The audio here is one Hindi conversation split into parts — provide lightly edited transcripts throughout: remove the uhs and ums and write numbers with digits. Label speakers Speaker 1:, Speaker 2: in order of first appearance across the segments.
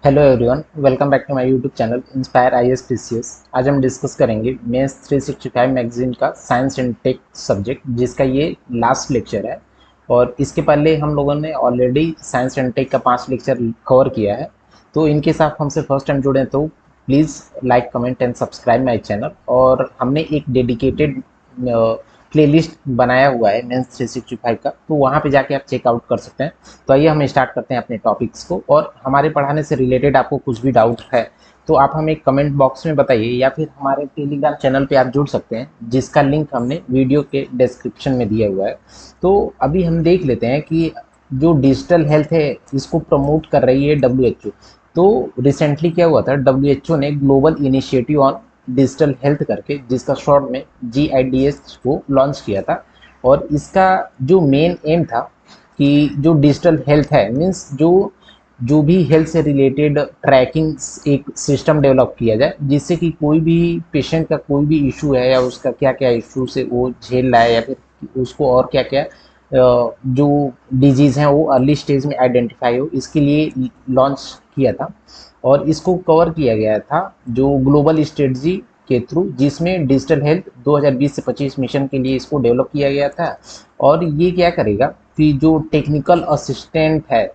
Speaker 1: Hello everyone, welcome back to my YouTube channel inspire IAS PCS. आज हम डिस्कस करेंगे मेंस 365 मैगजीन का साइंस एंड टेक सब्जेक्ट, जिसका ये लास्ट लेक्चर है। और इसके पहले हम लोगों ने ऑलरेडी साइंस एंड टेक का 5 लेक्चर कवर किया है। तो इनके साथ हमसे फर्स्ट टाइम जुड़े हैं तो please like, comment and subscribe my channel. और हमने एक डेडिकेटेड प्लेलिस्ट बनाया हुआ है मेंस 365 का, तो वहाँ पे जाके आप चेकआउट कर सकते हैं। तो आइए हम स्टार्ट करते हैं अपने टॉपिक्स को। और हमारे पढ़ाने से रिलेटेड आपको कुछ भी डाउट है तो आप हमें कमेंट बॉक्स में बताइए, या फिर हमारे टेलीग्राम चैनल पे आप जुड़ सकते हैं, जिसका लिंक हमने वीडियो के डिस्क्रिप्शन में दिया हुआ है। तो अभी हम देख लेते हैं कि जो डिजिटल हेल्थ है इसको प्रमोट कर रही है डब्ल्यू। तो रिसेंटली क्या हुआ था, डब्ल्यू ने global initiative on digital health करके, जिसका शॉर्ट में GIDS को लॉन्च किया था। और इसका जो मेन एम था कि जो डिजिटल हेल्थ है मीन्स जो जो भी हेल्थ से रिलेटेड ट्रैकिंग एक सिस्टम डेवलप किया जाए, जिससे कि कोई भी पेशेंट का कोई भी इशू है या उसका क्या क्या इशू से वो झेल रहा है, या फिर उसको और क्या क्या जो डिजीज़ हैं वो अर्ली स्टेज में आइडेंटिफाई हो, इसके लिए लॉन्च किया था। और इसको कवर किया गया था जो ग्लोबल स्ट्रेटजी के थ्रू, जिसमें डिजिटल हेल्थ 2020 से 25 मिशन के लिए इसको डेवलप किया गया था। और ये क्या करेगा कि जो टेक्निकल असिस्टेंट है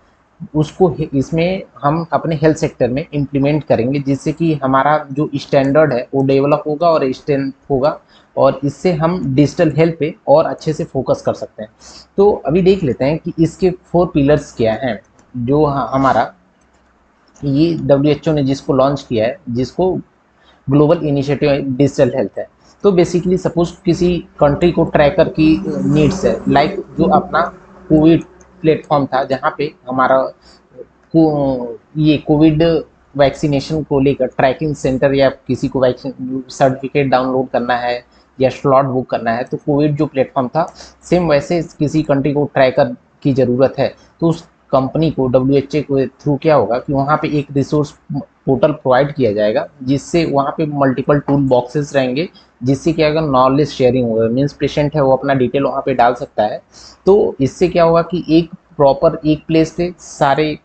Speaker 1: उसको इसमें हम अपने हेल्थ सेक्टर में इम्प्लीमेंट करेंगे, जिससे कि हमारा जो स्टैंडर्ड है वो डेवलप होगा और स्ट्रेंथ होगा। और इससे हम डिजिटल हेल्थ पे और अच्छे से फोकस कर सकते हैं। तो अभी देख लेते हैं कि इसके 4 पिलर्स क्या हैं। जो हमारा ये डब्ल्यू ने जिसको लॉन्च किया है, जिसको ग्लोबल इनिशिएटिव डिजिटल हेल्थ है। तो बेसिकली सपोज किसी कंट्री को ट्रैकर की नीड्स है, लाइक जो अपना कोविड प्लेटफॉर्म था, जहाँ पे हमारा ये कोविड वैक्सीनेशन को लेकर ट्रैकिंग सेंटर, या किसी को वैक्सीन सर्टिफिकेट डाउनलोड करना है या स्लॉट बुक करना है, तो कोविड जो प्लेटफॉर्म था सेम वैसे किसी कंट्री को ट्रैकर की ज़रूरत है, तो उस कंपनी को WHO के थ्रू क्या होगा कि वहाँ पे एक रिसोर्स पोर्टल प्रोवाइड किया जाएगा, जिससे वहाँ पे मल्टीपल टूल बॉक्सेस रहेंगे, जिससे क्या होगा, नॉलेज शेयरिंग होगा। मीन्स पेशेंट है वो अपना डिटेल वहाँ पे डाल सकता है। तो इससे क्या होगा कि एक प्रॉपर एक प्लेस पे सारे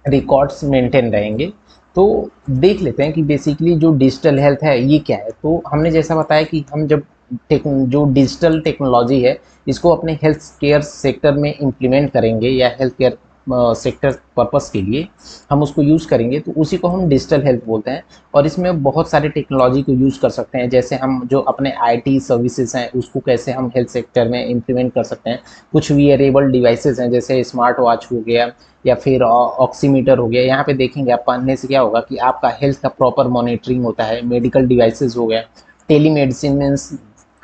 Speaker 1: रिकॉर्ड्स मेंटेन रहेंगे। तो देख लेते हैं कि बेसिकली जो डिजिटल हेल्थ है ये क्या है। तो हमने जैसा बताया कि हम जब जो डिजिटल टेक्नोलॉजी है इसको अपने हेल्थ केयर सेक्टर में इम्प्लीमेंट करेंगे, या हेल्थ केयर सेक्टर पर्पस के लिए हम उसको यूज़ करेंगे, तो उसी को हम डिजिटल हेल्थ बोलते हैं। और इसमें बहुत सारे टेक्नोलॉजी को यूज़ कर सकते हैं, जैसे हम जो अपने IT सर्विसेज हैं उसको कैसे हम हेल्थ सेक्टर में इम्प्लीमेंट कर सकते हैं। कुछ वियरेबल डिवाइसेज हैं, जैसे स्मार्ट वॉच हो गया या फिर ऑक्सीमीटर हो गया। यहाँ पे देखेंगे आप पहनने से क्या होगा कि आपका हेल्थ का प्रॉपर मॉनिटरिंग होता है। मेडिकल डिवाइसेस हो गया, टेलीमेडिसिन मीन्स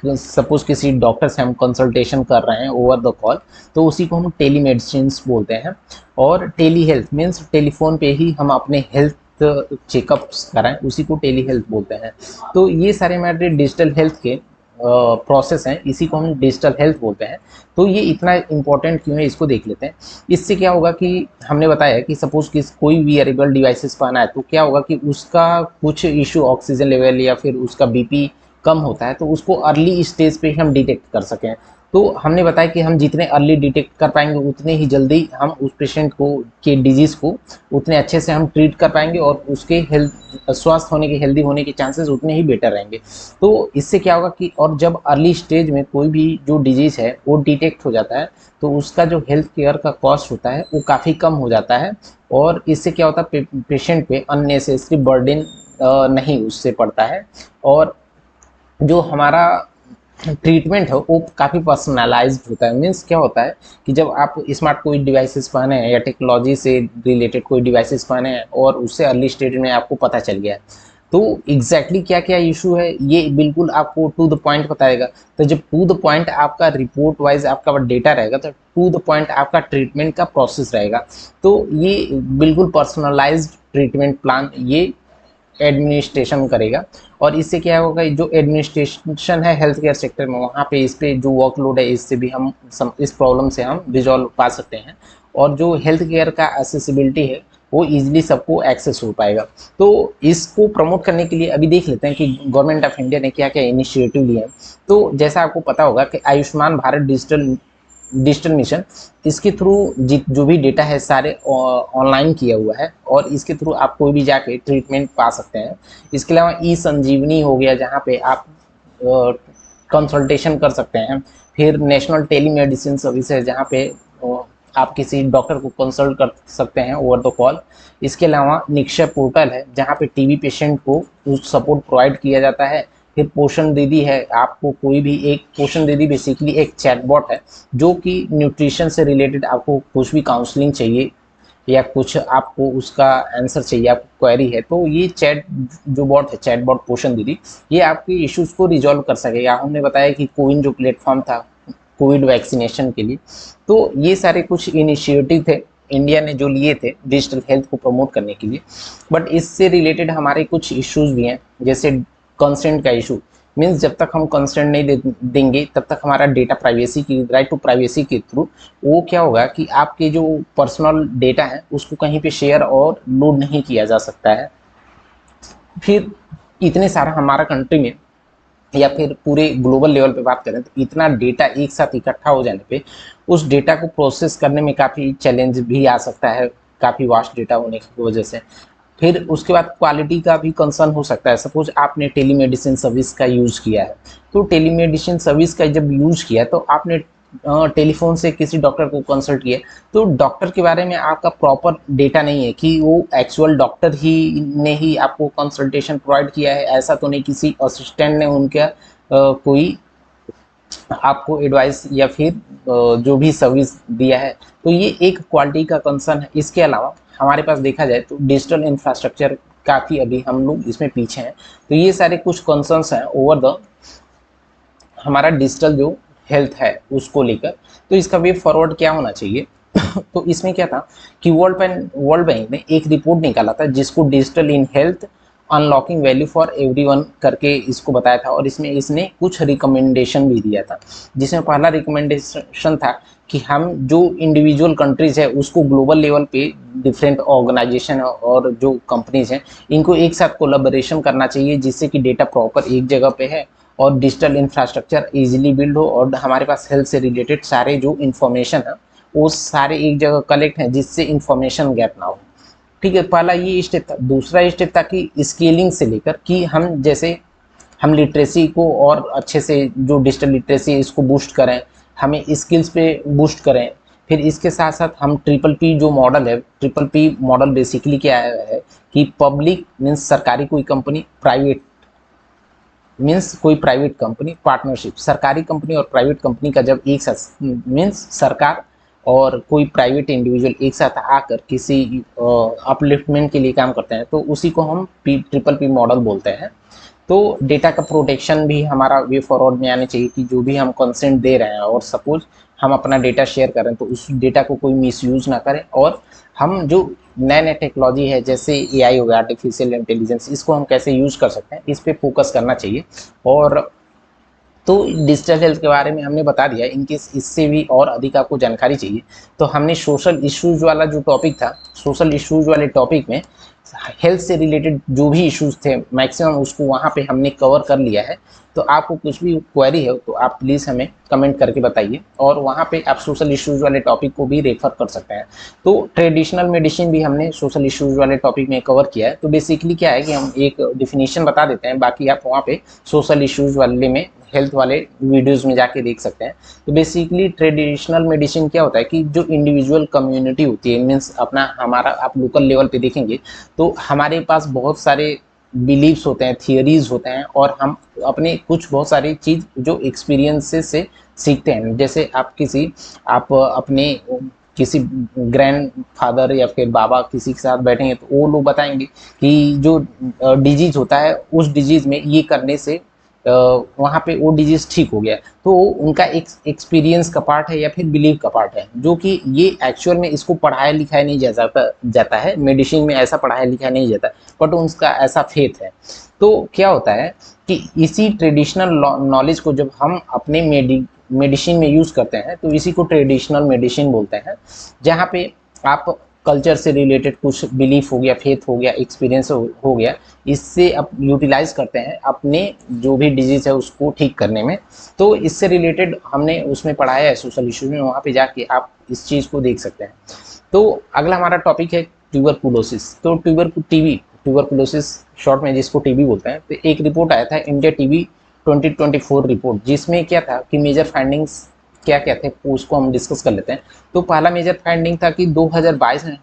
Speaker 1: सपोज किसी डॉक्टर से हम कंसल्टेशन कर रहे हैं ओवर द कॉल, तो उसी को हम टेलीमेडिसिन बोलते हैं। और टेली हेल्थ मीन्स टेलीफोन पे ही हम अपने हेल्थ चेकअप्स कराएं, उसी को टेली हेल्थ बोलते हैं। तो ये सारे हमारे डिजिटल हेल्थ के प्रोसेस हैं, इसी को हम डिजिटल हेल्थ बोलते हैं। तो ये इतना इंपॉर्टेंट क्यों है इसको देख लेते हैं। इससे क्या होगा कि हमने बताया कि सपोज कि कोई वियरेबल डिवाइसेस पहना है, तो क्या होगा कि उसका कुछ इशू ऑक्सीजन लेवल या फिर उसका BP कम होता है, तो उसको अर्ली स्टेज पे ही हम डिटेक्ट कर सकें। तो हमने बताया कि हम जितने अर्ली डिटेक्ट कर पाएंगे उतने ही जल्दी हम उस पेशेंट को के डिजीज़ को उतने अच्छे से हम ट्रीट कर पाएंगे, और उसके हेल्थ स्वस्थ होने के हेल्दी होने के चांसेस उतने ही बेटर रहेंगे। तो इससे क्या होगा कि और जब अर्ली स्टेज में कोई भी जो डिजीज़ है वो डिटेक्ट हो जाता है, तो उसका जो हेल्थ केयर का कॉस्ट होता है वो काफ़ी कम हो जाता है। और इससे क्या होता है, पेशेंट पे अननेसेसरी बर्डन नहीं उससे पड़ता है। और जो हमारा ट्रीटमेंट है वो काफ़ी पर्सनलाइज्ड होता है। मीन्स क्या होता है कि जब आप स्मार्ट कोई डिवाइसेस पहने हैं या टेक्नोलॉजी से रिलेटेड कोई डिवाइसेस पहने हैं और उससे अर्ली स्टेज में आपको पता चल गया है, तो एग्जैक्टली क्या क्या इशू है ये बिल्कुल आपको टू द पॉइंट बताएगा। तो जब टू द पॉइंट आपका रिपोर्ट वाइज आपका डेटा रहेगा, तो टू द पॉइंट आपका ट्रीटमेंट का प्रोसेस रहेगा। तो ये बिल्कुल पर्सनलाइज्ड ट्रीटमेंट प्लान ये एडमिनिस्ट्रेशन करेगा। और इससे क्या होगा, जो एडमिनिस्ट्रेशन है हेल्थ केयर सेक्टर में, वहाँ पे इस पे जो वर्कलोड है इससे भी हम इस प्रॉब्लम से हम रिजॉल्व पा सकते हैं। और जो हेल्थ केयर का एक्सेसिबिलिटी है वो इजीली सबको एक्सेस हो पाएगा। तो इसको प्रमोट करने के लिए अभी देख लेते हैं कि गवर्नमेंट ऑफ इंडिया ने क्या क्या इनिशिएटिव लिए हैं। तो जैसा आपको पता होगा कि Ayushman Bharat digital digital mission, इसके थ्रू जो भी डेटा है सारे ऑनलाइन किया हुआ है और इसके थ्रू आप कोई भी जाके ट्रीटमेंट पा सकते हैं। इसके अलावा ई संजीवनी हो गया, जहाँ पे आप कंसल्टेशन कर सकते हैं। फिर नेशनल टेली मेडिसिन सर्विस है, जहाँ पे आप किसी डॉक्टर को कंसल्ट कर सकते हैं ओवर द कॉल। इसके अलावा निक्षय पोर्टल है, जहाँ पे टीबी पेशेंट को सपोर्ट प्रोवाइड किया जाता है। फिर पोषण दीदी है, आपको कोई भी एक पोषण दीदी बेसिकली एक चैटबॉट है जो कि न्यूट्रिशन से रिलेटेड आपको कुछ भी काउंसलिंग चाहिए या कुछ आपको उसका आंसर चाहिए, आपको क्वेरी है, तो ये चैट जो बॉट है, चैट बॉट पोषण दीदी, ये आपके इश्यूज को रिजॉल्व कर सकेगा। हमने बताया कि कोविन जो प्लेटफॉर्म था कोविड वैक्सीनेशन के लिए, तो ये सारे कुछ इनिशिएटिव थे इंडिया ने जो लिए थे डिजिटल हेल्थ को प्रमोट करने के लिए। बट इससे रिलेटेड हमारे कुछ इश्यूज भी हैं, जैसे कंसेंट का इशू। मीन्स जब तक हम कंसेंट नहीं देंगे तब तक हमारा डेटा प्राइवेसी की, राइट टू प्राइवेसी के थ्रू वो क्या होगा कि आपके जो पर्सनल डेटा है उसको कहीं पे शेयर और लोड नहीं किया जा सकता है। फिर इतने सारा हमारा कंट्री में या फिर पूरे ग्लोबल लेवल पे बात करें तो इतना डेटा एक साथ इकट्ठा हो जाने पे उस डेटा को प्रोसेस करने में काफ़ी चैलेंज भी आ सकता है, काफ़ी वास्ट डेटा होने की वजह से। फिर उसके बाद क्वालिटी का भी कंसर्न हो सकता है। सपोज आपने टेलीमेडिसिन सर्विस का यूज़ किया है, तो टेलीमेडिसिन सर्विस का जब यूज़ किया तो आपने टेलीफोन से किसी डॉक्टर को कंसल्ट किया, तो डॉक्टर के बारे में आपका प्रॉपर डेटा नहीं है कि वो एक्चुअल डॉक्टर ही ने ही आपको कंसल्टेशन प्रोवाइड किया है, ऐसा तो नहीं किसी असिस्टेंट ने उनका कोई आपको एडवाइस या फिर जो भी सर्विस दिया है, तो ये एक क्वालिटी का कंसर्न है। इसके अलावा हमारे पास देखा जाए तो डिजिटल इंफ्रास्ट्रक्चर काफ़ी अभी हम लोग इसमें पीछे हैं, तो ये सारे कुछ कंसर्न्स हैं ओवर द हमारा डिजिटल जो हेल्थ है उसको लेकर। तो इसका वे फॉरवर्ड क्या होना चाहिए तो इसमें क्या था कि वर्ल्ड बैंक ने एक रिपोर्ट निकाला था जिसको digital in health unlocking value for everyone करके इसको बताया था, और इसमें इसने कुछ रिकमेंडेशन भी दिया था। जिसमें पहला रिकमेंडेशन था कि हम जो इंडिविजुअल कंट्रीज है उसको ग्लोबल लेवल पे डिफरेंट ऑर्गेनाइजेशन और जो कंपनीज हैं इनको एक साथ कोलैबोरेशन करना चाहिए, जिससे कि डेटा प्रॉपर एक जगह पे है और डिजिटल इंफ्रास्ट्रक्चर इजीली बिल्ड हो और हमारे पास हेल्थ से रिलेटेड सारे जो इन्फॉर्मेशन है वो सारे एक जगह कलेक्ट हैं, जिससे इंफॉर्मेशन गैप ना हो। ठीक है, पहला ये स्टेप था। दूसरा स्टेप था कि स्केलिंग से लेकर कि हम जैसे हम लिटरेसी को और अच्छे से जो डिजिटल लिटरेसी है इसको बूस्ट करें, हमें स्किल्स पे बूस्ट करें। फिर इसके साथ साथ हम ट्रिपल पी जो मॉडल है, ट्रिपल पी मॉडल बेसिकली क्या है कि पब्लिक मीन्स सरकारी कोई कंपनी, प्राइवेट मीन्स कोई प्राइवेट कंपनी, पार्टनरशिप सरकारी कंपनी और प्राइवेट कंपनी का जब एक साथ मीन्स सरकार और कोई प्राइवेट इंडिविजुअल एक साथ आकर किसी अपलिफ्टमेंट के लिए काम करते हैं तो उसी को हम ट्रिपल पी मॉडल बोलते हैं। तो डेटा का प्रोटेक्शन भी हमारा वे फॉरवर्ड में आने चाहिए कि जो भी हम कंसेंट दे रहे हैं और सपोज हम अपना डेटा शेयर करें तो उस डेटा को कोई मिसयूज़ ना करें, और हम जो नए नए टेक्नोलॉजी है जैसे एआई हो गया, आर्टिफिशियल इंटेलिजेंस, इसको हम कैसे यूज़ कर सकते हैं इस पर फोकस करना चाहिए। और तो डिजिटल हेल्थ के बारे में हमने बता दिया। इनकेस इससे भी और अधिक आपको जानकारी चाहिए तो हमने सोशल इश्यूज वाला जो टॉपिक था, सोशल इश्यूज वाले टॉपिक में हेल्थ से रिलेटेड जो भी इश्यूज थे मैक्सिमम उसको वहाँ पे हमने कवर कर लिया है। तो आपको कुछ भी क्वेरी है तो आप प्लीज़ हमें कमेंट करके बताइए, और वहाँ पे आप सोशल इश्यूज वाले टॉपिक को भी रेफर कर सकते हैं। तो ट्रेडिशनल मेडिसिन भी हमने सोशल इश्यूज वाले टॉपिक में कवर किया है। तो बेसिकली क्या है कि हम एक डिफिनीशन बता देते हैं, बाकी आप वहाँ पे सोशल इश्यूज वाले में हेल्थ वाले वीडियोस में जाके देख सकते हैं। तो बेसिकली ट्रेडिशनल मेडिसिन क्या होता है कि जो इंडिविजुअल कम्युनिटी होती है, मीन्स अपना हमारा आप लोकल लेवल पे देखेंगे तो हमारे पास बहुत सारे बिलीव्स होते हैं, थियरीज होते हैं, और हम अपने कुछ बहुत सारी चीज़ जो एक्सपीरियंसेस से सीखते हैं। जैसे आप अपने किसी ग्रैंड फादर या फिर बाबा किसी के साथ बैठेंगे तो वो लोग बताएंगे कि जो डिजीज होता है उस डिजीज में ये करने से वहाँ पे वो डिजीज ठीक हो गया, तो उनका एक एक्सपीरियंस का पार्ट है या फिर बिलीव का पार्ट है, जो कि ये एक्चुअल में इसको पढ़ाया लिखाया नहीं जाता है, मेडिसिन में ऐसा पढ़ाया लिखाया नहीं जाता, बट उनका ऐसा फेथ है। तो क्या होता है कि इसी ट्रेडिशनल नॉलेज को जब हम अपने मेडिसिन में यूज़ करते हैं तो इसी को ट्रेडिशनल मेडिसिन बोलते हैं, जहाँ पे आप कल्चर से रिलेटेड कुछ बिलीफ हो गया, फेथ हो गया, एक्सपीरियंस हो गया, इससे अब यूटिलाइज करते हैं अपने जो भी डिजीज़ है उसको ठीक करने में। तो इससे रिलेटेड हमने उसमें पढ़ाया है सोशल इशूज़ में, वहाँ पे जाके आप इस चीज़ को देख सकते हैं। तो अगला हमारा टॉपिक है ट्यूबरकुलोसिस। तो ट्यूबरकुलोसिस शॉर्ट में जिसको टीबी बोलते हैं, तो एक रिपोर्ट आया था इंडिया टीबी 2024 रिपोर्ट, जिसमें क्या था कि मेजर फाइंडिंग्स क्या क्या थे उसको हम डिस्कस कर लेते हैं। तो पहला मेजर फाइंडिंग था कि 2022 में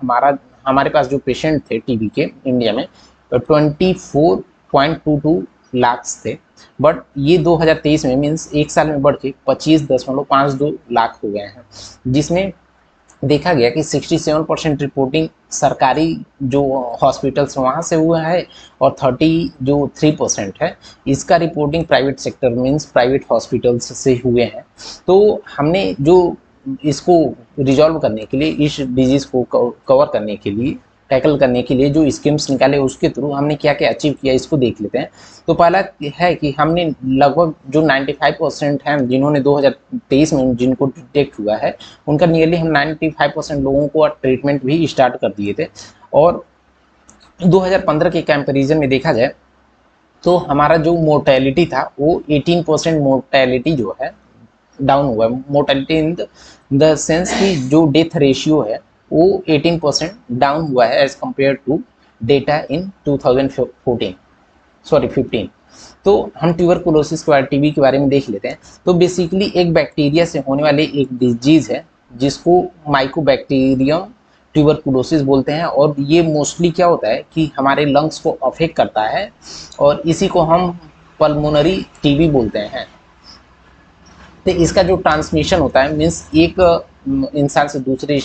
Speaker 1: हमारे पास जो पेशेंट थे टीबी के इंडिया में 24.22 लाख थे, बट ये 2023 में मीन्स एक साल में बढ़ के 25.52 लाख हो गए हैं, जिसमें देखा गया कि 67% रिपोर्टिंग सरकारी जो हॉस्पिटल्स वहाँ से हुआ है और 3% है इसका reporting private sector means private hospitals से हुए हैं। तो हमने जो इसको रिजॉल्व करने के लिए, इस डिजीज़ को कवर करने के लिए, टैकल करने के लिए जो स्कीम्स निकाले उसके थ्रू हमने क्या क्या अचीव किया इसको देख लेते हैं। तो पहला है कि हमने लगभग जो 95% हैं जिन्होंने 2023 में जिनको डिटेक्ट हुआ है उनका नियरली हम 95% लोगों को ट्रीटमेंट भी स्टार्ट कर दिए थे। और 2015 के कंपैरिजन में देखा जाए तो हमारा जो मोर्टेलिटी था वो 18% मोर्टेलिटी जो है डाउन हुआ है। मोर्टेलिटी इन द सेंस कि जो डेथ रेशियो है वो 18% डाउन हुआ है एज कम्पेयर टू डेटा इन 2015। तो हम ट्यूबरकुलोसिस के बारे टीबी के बारे में देख लेते हैं। तो बेसिकली एक बैक्टीरिया से होने वाले एक डिजीज़ है जिसको माइकोबैक्टीरियम ट्यूबरकुलोसिस बोलते हैं, और ये मोस्टली क्या होता है कि हमारे लंग्स को अफेक्ट करता है और इसी को हम पल्मोनरी टीबी बोलते हैं। तो इसका जो ट्रांसमिशन होता है मीन्स एक इंसान से दूसरे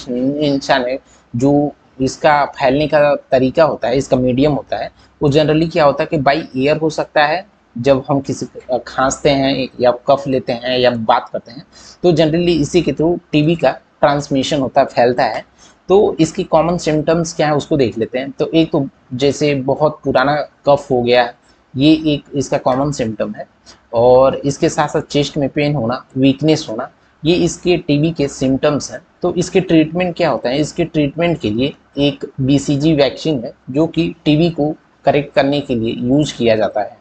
Speaker 1: इंसान में जो इसका फैलने का तरीका होता है, इसका मीडियम होता है, वो जनरली क्या होता है कि बाई एयर हो सकता है, जब हम किसी खांसते हैं या कफ लेते हैं या बात करते हैं तो जनरली इसी के थ्रू टीबी का ट्रांसमिशन होता है, फैलता है। तो इसकी कॉमन सिम्टम्स क्या है उसको देख लेते हैं। तो एक तो जैसे बहुत पुराना कफ हो गया, ये एक इसका कॉमन सिम्टम है, और इसके साथ साथ चेस्ट में पेन होना, वीकनेस होना, ये इसके टीबी के सिम्टम्स हैं। तो इसके ट्रीटमेंट क्या होता है, इसके ट्रीटमेंट के लिए एक बीसीजी वैक्सीन है जो कि टीबी को करेक्ट करने के लिए यूज किया जाता है।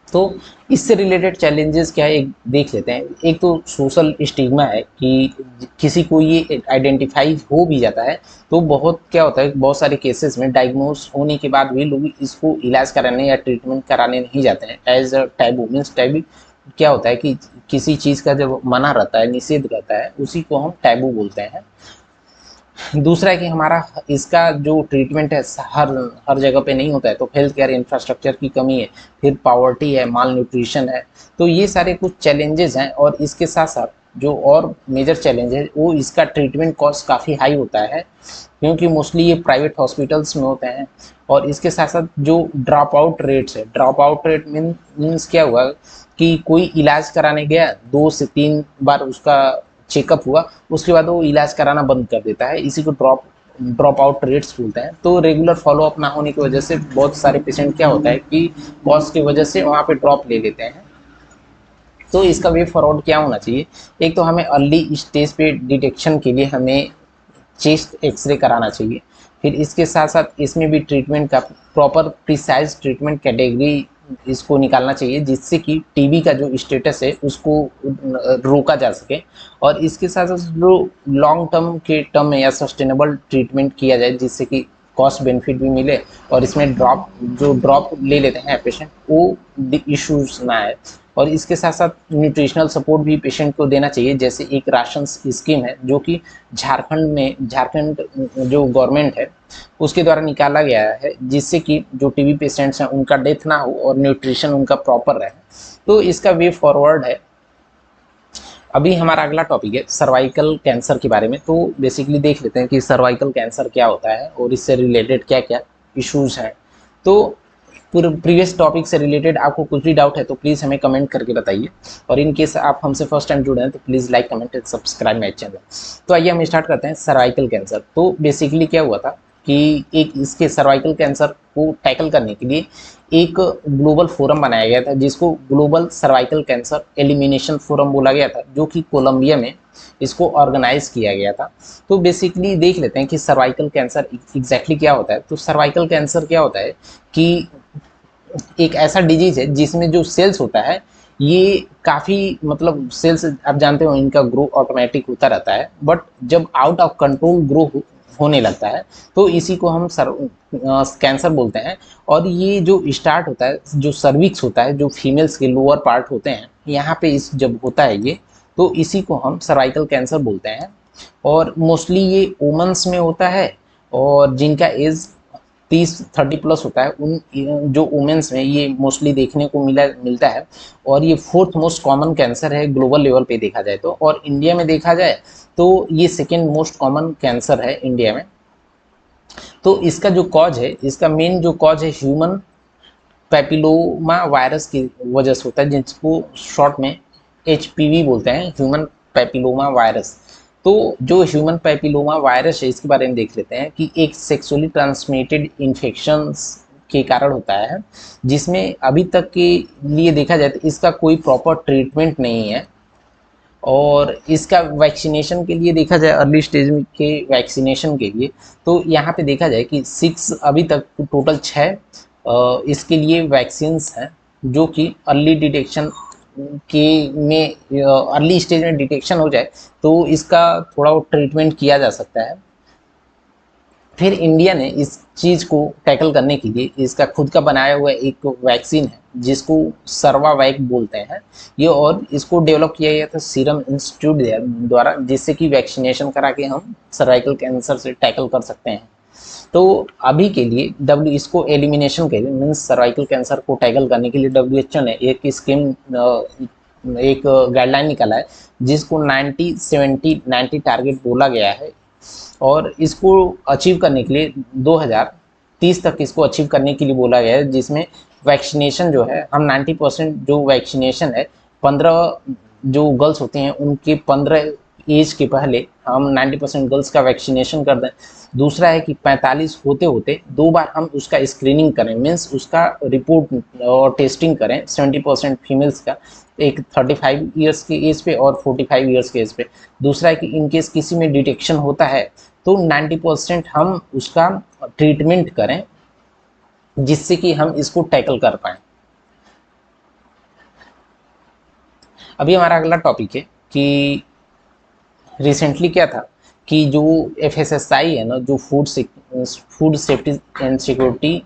Speaker 1: तो इससे रिलेटेड चैलेंजेस क्या है एक देख लेते हैं। एक तो सोशल स्टिग्मा है कि किसी को ये आइडेंटिफाई हो भी जाता है तो बहुत क्या होता है, बहुत सारे केसेस में डायग्नोस होने के बाद भी लोग इसको इलाज कराने या ट्रीटमेंट कराने नहीं जाते हैं as a taboo. Means taboo क्या होता है कि किसी चीज़ का जब मना रहता है, निषेध रहता है, उसी को हम टैबू बोलते हैं। दूसरा है कि हमारा इसका जो ट्रीटमेंट है हर जगह पे नहीं होता है, तो हेल्थ केयर इंफ्रास्ट्रक्चर की कमी है, फिर पावर्टी है, माल न्यूट्रिशन है, तो ये सारे कुछ चैलेंजेस हैं। और इसके साथ साथ जो और मेजर चैलेंज है वो इसका ट्रीटमेंट कॉस्ट काफ़ी हाई होता है क्योंकि मोस्टली ये प्राइवेट हॉस्पिटल्स में होते हैं। और इसके साथ साथ जो ड्रॉप आउट रेट्स है, ड्रॉप आउट रेट मीन्स क्या हुआ कि कोई इलाज कराने गया, 2 से 3 बार उसका चेकअप हुआ, उसके बाद वो इलाज कराना बंद कर देता है, इसी को ड्रॉप आउट रेट्स बोलते हैं। तो रेगुलर फॉलोअप ना होने की वजह से बहुत सारे पेशेंट क्या होता है कि कॉस्ट की वजह से वहाँ पे ड्रॉप ले लेते हैं। तो इसका वे फॉरवर्ड क्या होना चाहिए, एक तो हमें अर्ली स्टेज पे डिटेक्शन के लिए हमें चेस्ट एक्सरे कराना चाहिए। फिर इसके साथ साथ इसमें भी ट्रीटमेंट का प्रॉपर प्रिसाइज ट्रीटमेंट कैटेगरी इसको निकालना चाहिए जिससे कि टीबी का जो स्टेटस है उसको रोका जा सके। और इसके साथ साथ जो लॉन्ग टर्म के टर्म में या सस्टेनेबल ट्रीटमेंट किया जाए जिससे कि कॉस्ट बेनिफिट भी मिले और इसमें ड्रॉप ले लेते हैं पेशेंट वो इश्यूज ना आए। और इसके साथ साथ न्यूट्रिशनल सपोर्ट भी पेशेंट को देना चाहिए, जैसे एक राशन स्कीम है जो कि झारखंड जो गवर्नमेंट है उसके द्वारा निकाला गया है जिससे कि जो टीबी पेशेंट्स हैं उनका डेथ ना हो और न्यूट्रिशन उनका प्रॉपर रहे। तो इसका वे फॉरवर्ड है। अभी हमारा अगला टॉपिक है सर्वाइकल कैंसर के बारे में। तो बेसिकली देख लेते हैं कि सर्वाइकल कैंसर क्या होता है और इससे रिलेटेड क्या क्या इश्यूज हैं। तो प्रीवियस टॉपिक से रिलेटेड आपको कुछ भी डाउट है तो प्लीज़ हमें कमेंट करके बताइए, और इन केस आप हमसे फर्स्ट टाइम जुड़े हैं तो please like comment and subscribe my channel. तो आइए हम स्टार्ट करते हैं सर्वाइकल कैंसर। तो बेसिकली क्या हुआ था कि एक इसके सर्वाइकल कैंसर को टैकल करने के लिए एक ग्लोबल फोरम बनाया गया था, जिसको global cervical cancer elimination forum बोला गया था, जो कि कोलंबिया में इसको ऑर्गेनाइज किया गया था। तो बेसिकली देख लेते हैं कि सर्वाइकल कैंसर एग्जैक्टली क्या होता है। तो सर्वाइकल कैंसर क्या होता है कि एक ऐसा डिजीज है जिसमें जो सेल्स होता है ये काफ़ी मतलब सेल्स आप जानते हो इनका ग्रो ऑटोमेटिक होता रहता है, बट जब आउट ऑफ कंट्रोल ग्रो होने लगता है तो इसी को हम कैंसर बोलते हैं। और ये जो स्टार्ट होता है, जो सर्विक्स होता है, जो फीमेल्स के लोअर पार्ट होते हैं, यहाँ पे इस जब होता है ये, तो इसी को हम सर्वाइकल कैंसर बोलते हैं। और मोस्टली ये वुमेन्स में होता है, और जिनका एज 30-30 प्लस होता है उन जो वुमेन्स में ये मोस्टली देखने को मिलता है। और ये फोर्थ मोस्ट कॉमन कैंसर है ग्लोबल लेवल पे देखा जाए तो। और इंडिया में देखा जाए तो ये सेकेंड मोस्ट कॉमन कैंसर है इंडिया में। तो इसका जो कॉज है, इसका मेन जो कॉज है ह्यूमन पैपिलोमा वायरस की वजह से होता है, जिसको शॉर्ट में HPV बोलते हैं, ह्यूमन पैपिलोमा वायरस। तो जो ह्यूमन पैपिलोमा वायरस है इसके बारे में देख लेते हैं कि एक सेक्सुअली ट्रांसमिटेड इन्फेक्शंस के कारण होता है, जिसमें अभी तक के लिए देखा जाए तो इसका कोई प्रॉपर ट्रीटमेंट नहीं है। और इसका वैक्सीनेशन के लिए देखा जाए, अर्ली स्टेज में के वैक्सीनेशन के लिए, तो यहाँ पे देखा जाए कि 6 अभी तक टोटल 6 इसके लिए वैक्सीन्स हैं, जो कि अर्ली डिटेक्शन के में अर्ली स्टेज में डिटेक्शन हो जाए तो इसका थोड़ा वो ट्रीटमेंट किया जा सकता है। फिर इंडिया ने इस चीज़ को टैकल करने के लिए इसका खुद का बनाया हुआ एक वैक्सीन है, जिसको सर्वावैक बोलते हैं ये। और इसको डेवलप किया गया था सीरम इंस्टीट्यूट द्वारा, जिससे कि वैक्सीनेशन करा के हम सर्वाइकल कैंसर से टैकल कर सकते हैं। तो अभी के लिए इसको एलिमिनेशन के लिए मीन्स सर्वाइकल कैंसर को टैकल करने के लिए WHO ने एक स्कीम एक गाइडलाइन निकाला है, जिसको 90-70-90 टारगेट बोला गया है। और इसको अचीव करने के लिए 2030 तक इसको अचीव करने के लिए बोला गया है, जिसमें वैक्सीनेशन जो है हम 90% जो वैक्सीनेशन है 15 जो गर्ल्स होती हैं उनके 15 एज के पहले हम 90% गर्ल्स का वैक्सीनेशन कर दें। दूसरा है कि 45 होते होते 2 बार हम उसका स्क्रीनिंग करें, मीन्स उसका रिपोर्ट और टेस्टिंग करें 70% फीमेल्स का, एक 35 ईयर्स के एज पे और 45 ईयर्स के एज पे। दूसरा है कि इनकेस किसी में डिटेक्शन होता है तो 90% हम उसका ट्रीटमेंट करें, जिससे कि हम इसको टैकल कर पाएँ। अभी हमारा अगला टॉपिक है कि रिसेंटली क्या था कि जो FSSAI है ना, जो फूड सेफ्टी एंड सिक्योरिटी,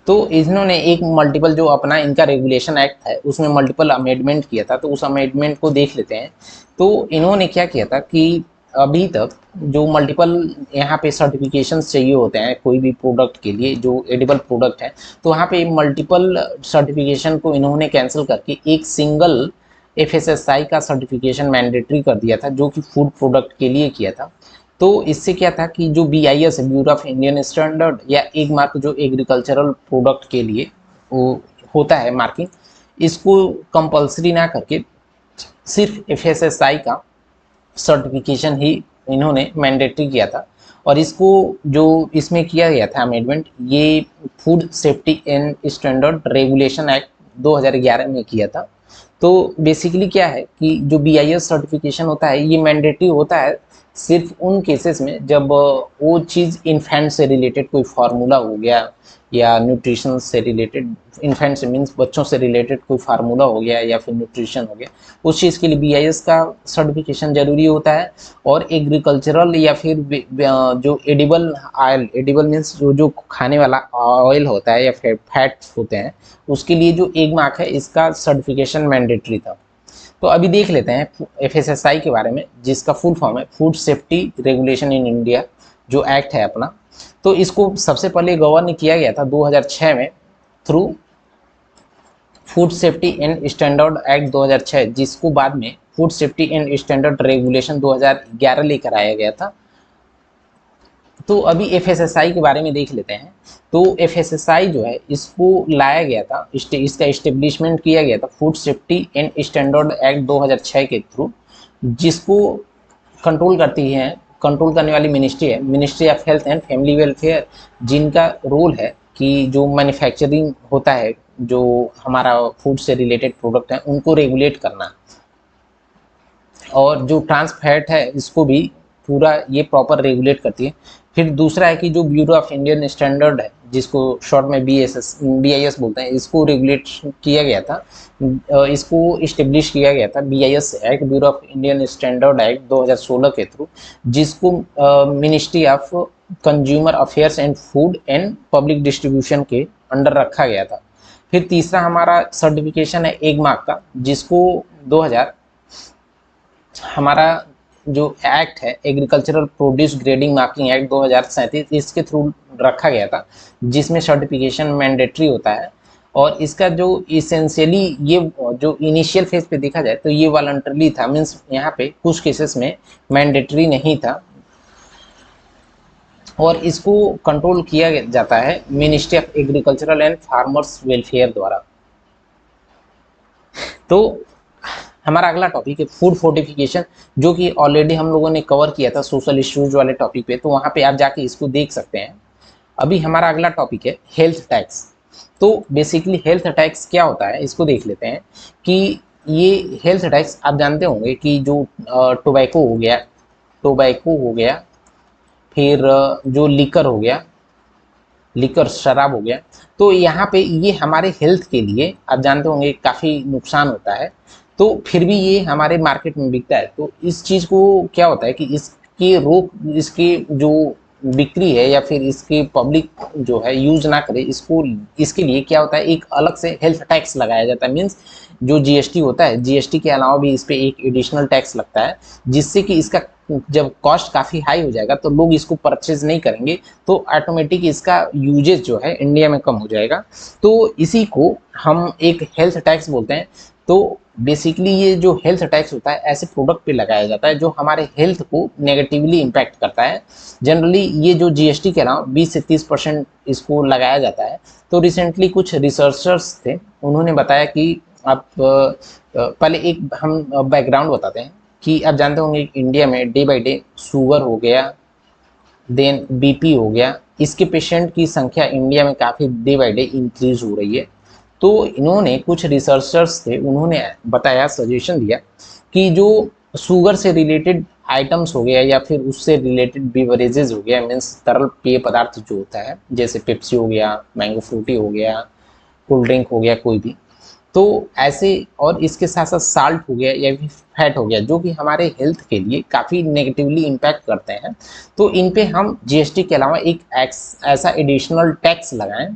Speaker 1: तो इन्होंने एक मल्टीपल जो अपना इनका रेगुलेशन एक्ट है उसमें मल्टीपल अमेंडमेंट किया था। तो उस अमेंडमेंट को देख लेते हैं। तो इन्होंने क्या किया था कि अभी तक जो मल्टीपल यहाँ पे सर्टिफिकेशंस चाहिए होते हैं कोई भी प्रोडक्ट के लिए जो एडिबल प्रोडक्ट है, तो वहाँ पे मल्टीपल सर्टिफिकेशन को इन्होंने कैंसिल करके एक सिंगल FSSAI का सर्टिफिकेशन मैंडेटरी कर दिया था, जो कि फूड प्रोडक्ट के लिए किया था। तो इससे क्या था कि जो BIS है, ब्यूरो ऑफ इंडियन स्टैंडर्ड, या एक मार्क जो एग्रीकल्चरल प्रोडक्ट के लिए वो होता है मार्किंग, इसको कंपलसरी ना करके सिर्फ FSSAI का सर्टिफिकेशन ही इन्होंने मैंडेटरी किया था। और इसको जो इसमें किया गया था अमेंडमेंट, ये food safety and standard regulation act 2011 में किया था। तो बेसिकली क्या है कि जो BIS सर्टिफिकेशन होता है ये मैंडेटरी होता है सिर्फ उन केसेस में जब वो चीज़ इन्फेंट से रिलेटेड कोई फार्मूला हो गया, या न्यूट्रिशन से रिलेटेड, इन्फेंट से मीन्स बच्चों से रिलेटेड कोई फार्मूला हो गया या फिर न्यूट्रिशन हो गया, उस चीज़ के लिए BIS का सर्टिफिकेशन ज़रूरी होता है। और एग्रीकल्चरल या फिर जो एडिबल ऑयल, एडिबल मीन्स जो खाने वाला ऑयल होता है या फिर फैट्स होते हैं, उसके लिए जो एक मार्क है इसका सर्टिफिकेशन मैंडेटरी था। तो अभी देख लेते हैं FSSAI के बारे में, जिसका फुल फॉर्म है food safety regulation in India, जो एक्ट है अपना। तो इसको सबसे पहले गवर्न किया गया था 2006 में through food safety and standard act 2006, जिसको बाद में food safety and standard regulation 2011 लेकर आया गया था। तो अभी FSSAI के बारे में देख लेते हैं। तो FSSAI जो है इसको लाया गया था, इसका इस्टेब्लिशमेंट किया गया था food safety and standard act 2006 के थ्रू, जिसको कंट्रोल करती हैं कंट्रोल करने वाली मिनिस्ट्री है ministry of health and family welfare, जिनका रोल है कि जो मैन्युफैक्चरिंग होता है, जो हमारा फूड से रिलेटेड प्रोडक्ट है उनको रेगुलेट करना, और जो ट्रांस फैट है इसको भी पूरा ये प्रॉपर रेगुलेट करती है। फिर दूसरा है कि जो ब्यूरो ऑफ इंडियन स्टैंडर्ड है, जिसको शॉर्ट में BIS बोलते हैं, इसको रेगुलेट किया गया था, इसको इस्टेब्लिश किया गया था BIS act, bureau of Indian standard act 2016 के थ्रू, जिसको ministry of consumer affairs and food and public distribution के अंडर रखा गया था। फिर तीसरा हमारा सर्टिफिकेशन है एग मार्क का, जिसको 2000 हमारा जो एक्ट है agricultural produce grading marking act 2037, इसके थ्रू रखा गया था, जिसमें सर्टिफिकेशन मैंडेटरी होता है। और इसका जो इसेंशियली ये जो इनिशियल फेज पे देखा जाए तो ये वॉलंटरली था, मीन्स यहाँ पे कुछ केसेस में मैंडेटरी नहीं था, और इसको कंट्रोल किया जाता है ministry of agricultural and farmers welfare द्वारा। तो हमारा अगला टॉपिक है फूड फोर्टिफिकेशन, जो कि ऑलरेडी हम लोगों ने कवर किया था सोशल इश्यूज वाले टॉपिक पे, तो वहाँ पे आप जाके इसको देख सकते हैं। अभी हमारा अगला टॉपिक है हेल्थ टैक्स। तो बेसिकली हेल्थ टैक्स क्या होता है इसको देख लेते हैं कि ये हेल्थ टैक्स आप जानते होंगे कि जो टोबैको हो गया, फिर जो लिकर हो गया, लिकर शराब हो गया, तो यहाँ पे ये हमारे हेल्थ के लिए आप जानते होंगे काफ़ी नुकसान होता है, तो फिर भी ये हमारे मार्केट में बिकता है। तो इस चीज़ को क्या होता है कि इसकी जो बिक्री है या फिर इसकी पब्लिक जो है यूज ना करे इसको, इसके लिए क्या होता है एक अलग से हेल्थ टैक्स लगाया जाता है। मीन्स जो GST होता है, GST के अलावा भी इस पर एक एडिशनल टैक्स लगता है, जिससे कि इसका जब कॉस्ट काफ़ी हाई हो जाएगा तो लोग इसको परचेज नहीं करेंगे, तो ऑटोमेटिक इसका यूजेज जो है इंडिया में कम हो जाएगा। तो इसी को हम एक हेल्थ टैक्स बोलते हैं। तो बेसिकली ये जो हेल्थ टैक्स होता है ऐसे प्रोडक्ट पे लगाया जाता है जो हमारे हेल्थ को नेगेटिवली इम्पैक्ट करता है। जनरली ये जो GST के अलावा 20 से 30% इसको लगाया जाता है। तो रिसेंटली कुछ रिसर्चर्स थे, उन्होंने बताया कि आप पहले एक हम बैकग्राउंड बताते हैं कि आप जानते होंगे इंडिया में डे बाई डे शुगर हो गया, देन BP हो गया, इसके पेशेंट की संख्या इंडिया में काफ़ी डे बाई डे इंक्रीज हो रही है। तो इन्होंने कुछ रिसर्चर्स थे, उन्होंने बताया, सजेशन दिया कि जो शुगर से रिलेटेड आइटम्स हो गया या फिर उससे रिलेटेड बिवरेजेस हो गया, मीन्स तरल पेय पदार्थ जो होता है, जैसे पेप्सी हो गया, मैंगो फ्रूटी हो गया, कोल्ड ड्रिंक हो गया कोई भी, तो ऐसे, और इसके साथ साथ साल्ट हो गया या फिर फैट हो गया, जो कि हमारे हेल्थ के लिए काफ़ी नेगेटिवली इम्पैक्ट करते हैं, तो इन पे हम GST के अलावा एक ऐसा एडिशनल टैक्स लगाएं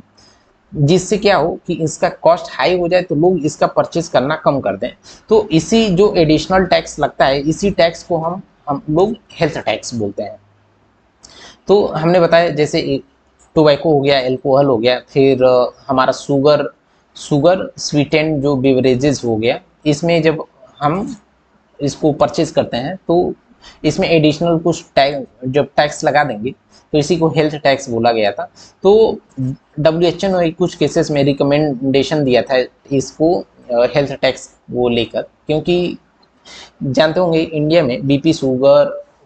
Speaker 1: जिससे क्या हो कि इसका कॉस्ट हाई हो जाए तो लोग इसका परचेज करना कम कर दें। तो इसी जो एडिशनल टैक्स लगता है, इसी टैक्स को हम लोग हेल्थ टैक्स बोलते हैं। तो हमने बताया जैसे टोबैको हो गया, एल्कोहल हो गया, फिर हमारा शुगर स्वीटेंड जो बेवरेजेस हो गया, इसमें जब हम इसको परचेज करते हैं तो इसमें एडिशनल कुछ टैक्स जब टैक्स लगा देंगे तो इसी को हेल्थ टैक्स बोला गया था। तो WHO ने कुछ केसेस में रिकमेंडेशन दिया था इसको हेल्थ टैक्स वो लेकर, क्योंकि जानते होंगे इंडिया में BP शुगर